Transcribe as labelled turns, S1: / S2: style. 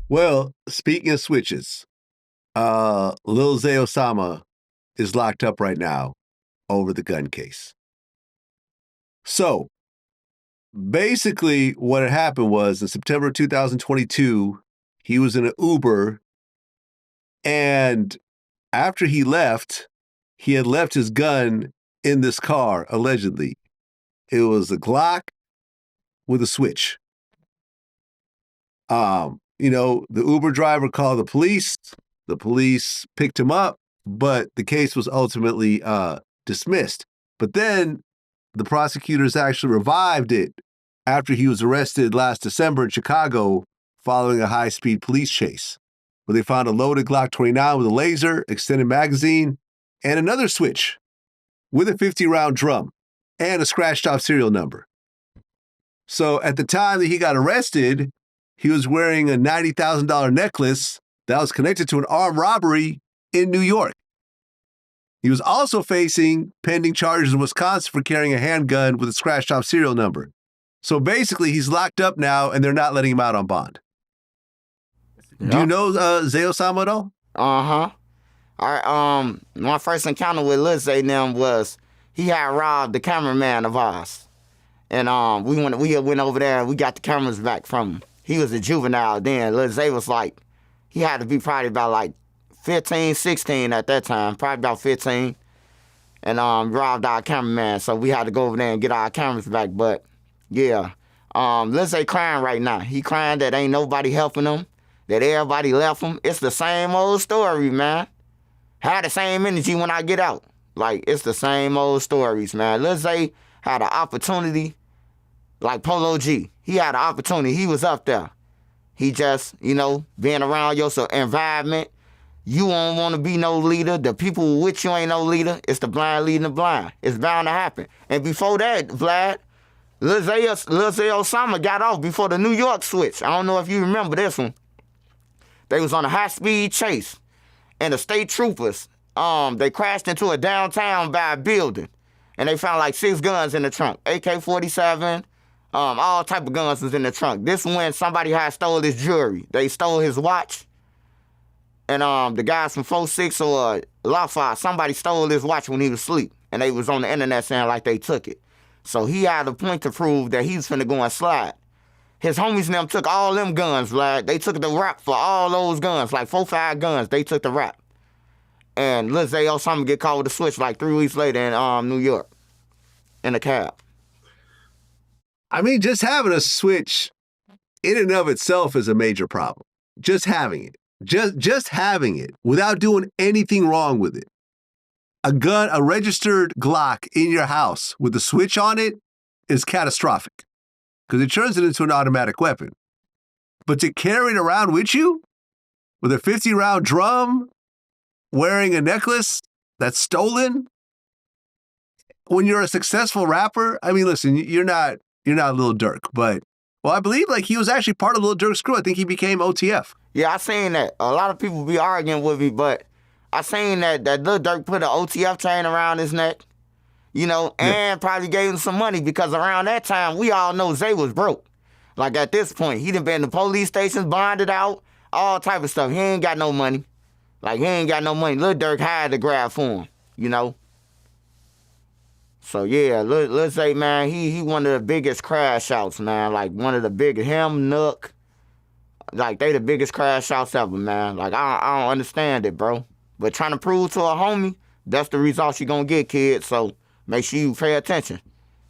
S1: Well, speaking of switches, Lil Zay Osama is locked up right now over the gun case. So basically, what had happened was in September 2022, he was in an Uber, and after he had left his gun in this car, allegedly. It was a Glock with a switch. The Uber driver called the police. The police picked him up, but the case was ultimately dismissed. But then the prosecutors actually revived it after he was arrested last December in Chicago following a high-speed police chase, where they found a loaded Glock 29 with a laser, extended magazine, and another switch with a 50-round drum and a scratched-off serial number. So at the time that he got arrested, he was wearing a $90,000 necklace that was connected to an armed robbery in New York. He was also facing pending charges in Wisconsin for carrying a handgun with a scratched-off serial number. So basically, he's locked up now, and they're not letting him out on bond. Yep. Do you know Zay Osama at all?
S2: Uh-huh. My first encounter with Lil Zay now was he had robbed the cameraman of ours. And we went over there and we got the cameras back from him. He was a juvenile then. Lil Zay was like, he had to be probably about like 15, 16 at that time, probably about 15. And robbed our cameraman, so we had to go over there and get our cameras back. But yeah, Lil Zay crying right now. He crying that ain't nobody helping him, that everybody left him. It's the same old story, man. Had the same energy when I get out. Like, it's the same old stories, man. Lil Zay had an opportunity, like Polo G. He had an opportunity. He was up there. He just, being around your environment, you don't want to be no leader. The people with you ain't no leader. It's the blind leading the blind. It's bound to happen. And before that, Vlad, Lil Zay Osama got off before the New York switch. I don't know if you remember this one. They was on a high-speed chase. And the state troopers, they crashed into a downtown by a building. And they found like 6 guns in the trunk. AK-47, all type of guns was in the trunk. This when somebody had stole his jewelry. They stole his watch. And the guys from 46 or Lafayette, somebody stole his watch when he was asleep. And they was on the internet saying like they took it. So he had a point to prove that he was finna go and slide. His homies and them took all them guns, Vlad. They took the rap for all those guns, like 4, 5 guns. They took the rap. And Lil Zay Osama get caught with a switch like 3 weeks later in New York in a cab.
S1: I mean, just having a switch in and of itself is a major problem. Just having it. Just having it without doing anything wrong with it. A registered Glock in your house with a switch on it is catastrophic because it turns it into an automatic weapon. But to carry it around with you with a 50-round drum, wearing a necklace that's stolen, when you're a successful rapper, I mean, listen, you're not Lil Durk, but I believe like he was actually part of Lil Durk's crew. I think he became OTF.
S2: Yeah, I seen that. A lot of people be arguing with me, but I seen that Lil Durk put an OTF chain around his neck, and probably gave him some money because around that time, we all know Zay was broke. Like at this point, he done been to police stations, bonded out, all type of stuff. He ain't got no money. Like, he ain't got no money. Lil Durk had to grab for him, So, yeah, Lil Zay, man, he one of the biggest crash outs, man. Like, one of the biggest, him, Nook. Like, they the biggest crash outs ever, man. Like, I don't understand it, bro. But trying to prove to a homie, that's the results you gonna get, kid. So, make sure you pay attention.